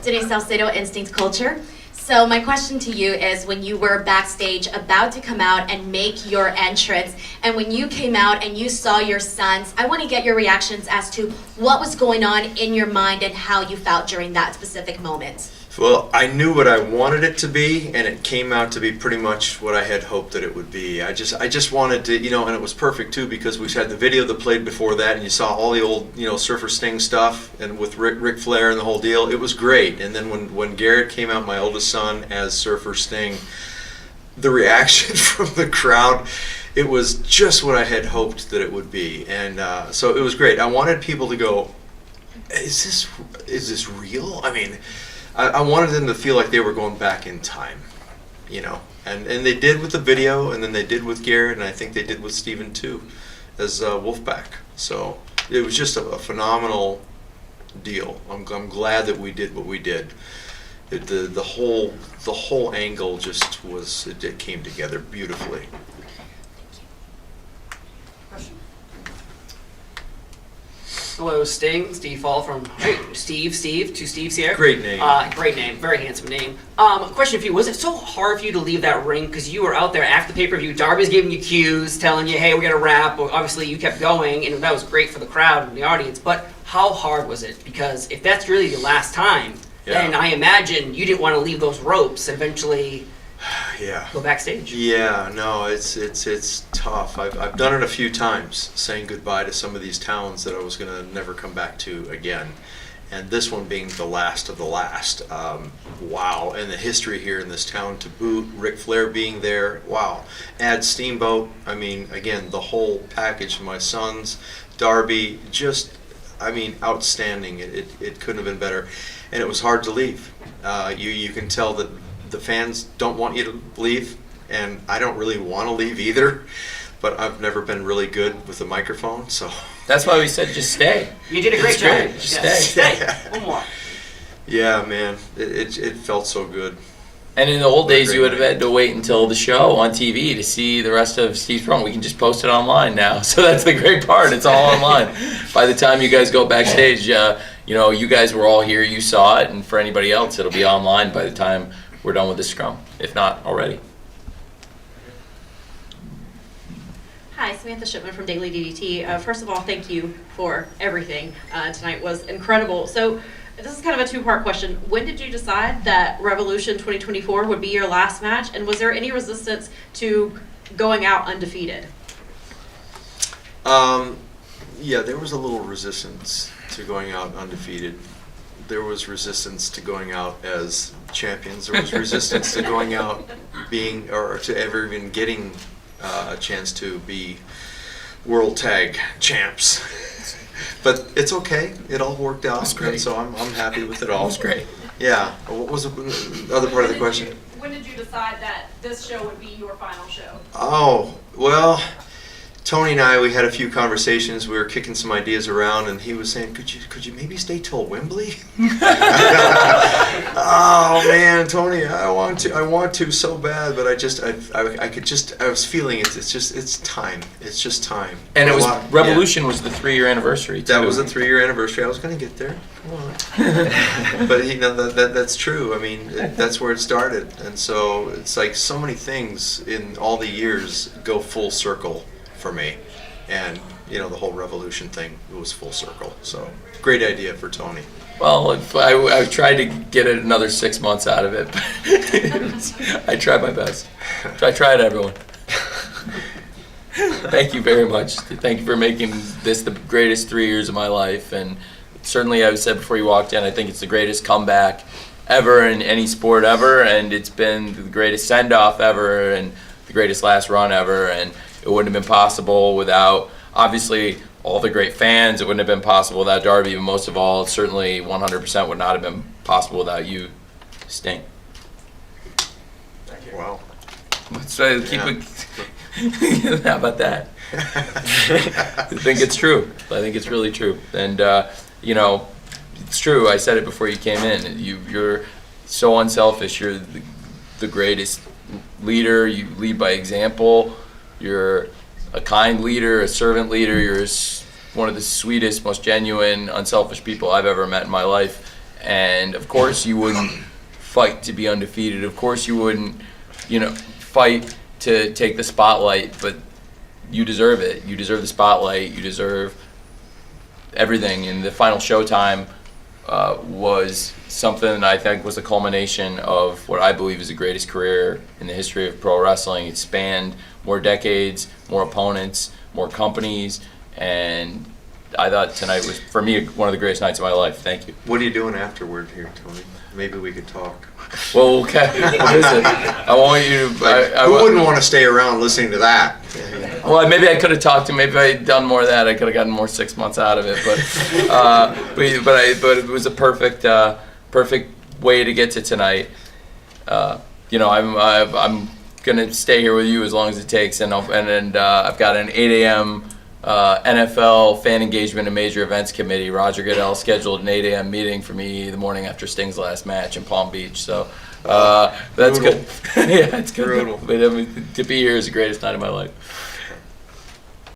Denise Salcedo, Instinct Culture. So my question to you is, when you were backstage about to come out and make your entrance, and when you came out and you saw your sons, I want to get your reactions as to what was going on in your mind and how you felt during that specific moment. Well, I knew what I wanted it to be, and it came out to be pretty much what I had hoped that it would be. I just wanted to, and it was perfect too, because we had the video that played before that, and you saw all the old, Surfer Sting stuff, and with Ric Flair and the whole deal. It was great. And then when Garrett came out, my oldest son, as Surfer Sting, the reaction from the crowd, it was just what I had hoped that it would be. And so it was great. I wanted people to go, is this real? I mean, I wanted them to feel like they were going back in time, and they did with the video, and then they did with Garrett, and I think they did with Steven too, as Wolfpack. So it was just a phenomenal deal. I'm glad that we did what we did. The whole angle just was, it came together beautifully. Hello, Sting. Steve Fall from Steve. Two Steves here. Great name. Great name. Very handsome name. Question for you: was it so hard for you to leave that ring because you were out there after the pay-per-view? Darby's giving you cues, telling you, "Hey, we got to wrap." But obviously, you kept going, and that was great for the crowd and the audience. But how hard was it? Because if that's really the last time, then I imagine you didn't want to leave those ropes. Eventually. Go backstage. Yeah, no, it's tough. I've done it a few times, saying goodbye to some of these towns that I was gonna never come back to again, and this one being the last of the last. Wow, and the history here in this town to boot. Ric Flair being there. Wow, add Steamboat. I mean, again, the whole package. My sons, Darby, just, outstanding. It couldn't have been better, and it was hard to leave. You can tell that the fans don't want you to leave, and I don't really want to leave either, but I've never been really good with a microphone, so. That's why we said just stay. You did a great job. Just stay. One more. Yeah, man, it felt so good. And in the old days, you would have had to wait until the show on TV to see the rest of Steve's promo. We can just post it online now, so that's the great part. It's all online. By the time you guys go backstage, you guys were all here, you saw it, and for anybody else, it'll be online by the time we're done with the scrum, if not already. Hi, Samantha Shipman from Daily DDT. First of all, thank you for everything. Tonight was incredible. So this is kind of a two-part question. When did you decide that Revolution 2024 would be your last match, and was there any resistance to going out undefeated? Yeah, there was a little resistance to going out undefeated. There was resistance to going out as champions. There was resistance to going out or to ever even getting a chance to be World Tag Champs. But it's okay. It all worked out, and so I'm happy with it all. It was great. Yeah. What was the other part of the question? When did you decide that this show would be your final show? Oh, well, Tony and I, we had a few conversations. We were kicking some ideas around, and he was saying, "Could you maybe stay till Wembley?" Oh man, Tony, I want to so bad, but I was feeling it. It's time. It's just time. And it was Revolution was the 3-year anniversary too. That was the 3-year anniversary. I was going to get there. Come on. But that's true. That's where it started, and so it's like so many things in all the years go full circle for me, and the whole Revolution thing, it was full circle. So great idea for Tony. Well, I tried to get another 6 months out of it, but I tried my best. I tried, everyone. Thank you very much. Thank you for making this the greatest 3 years of my life, and certainly, I said before you walked in, I think it's the greatest comeback ever in any sport ever, and it's been the greatest send-off ever and the greatest last run ever, and it wouldn't have been possible without, obviously, all the great fans. It wouldn't have been possible without Darby, but most of all, certainly 100% would not have been possible without you, Sting. Thank you. Wow. Let's try to keep it. How about that? I think it's true. I think it's really true. And, it's true. I said it before you came in. You're so unselfish. You're the greatest leader. You lead by example. You're a kind leader, a servant leader. You're one of the sweetest, most genuine, unselfish people I've ever met in my life. And of course you wouldn't fight to be undefeated. Of course you wouldn't, fight to take the spotlight, but you deserve it. You deserve the spotlight. You deserve everything. And the final Showtime was something that I think was the culmination of what I believe is the greatest career in the history of pro wrestling. It spanned more decades, more opponents, more companies, and I thought tonight was, for me, one of the greatest nights of my life. Thank you. What are you doing afterward here, Tony? Maybe we could talk. Well, okay. Listen, I want you to. Who wouldn't want to stay around listening to that? Well, maybe I could have talked to him. Maybe if I had done more of that, I could have gotten more 6 months out of it. But it was a perfect way to get to tonight. I'm gonna stay here with you as long as it takes, and I've got an 8 a.m. NFL fan engagement and major events committee. Roger Goodell scheduled an 8 a.m. meeting for me the morning after Sting's last match in Palm Beach. So that's Brutal. good. Yeah, it's good. Brutal. But to be here is the greatest night of my life.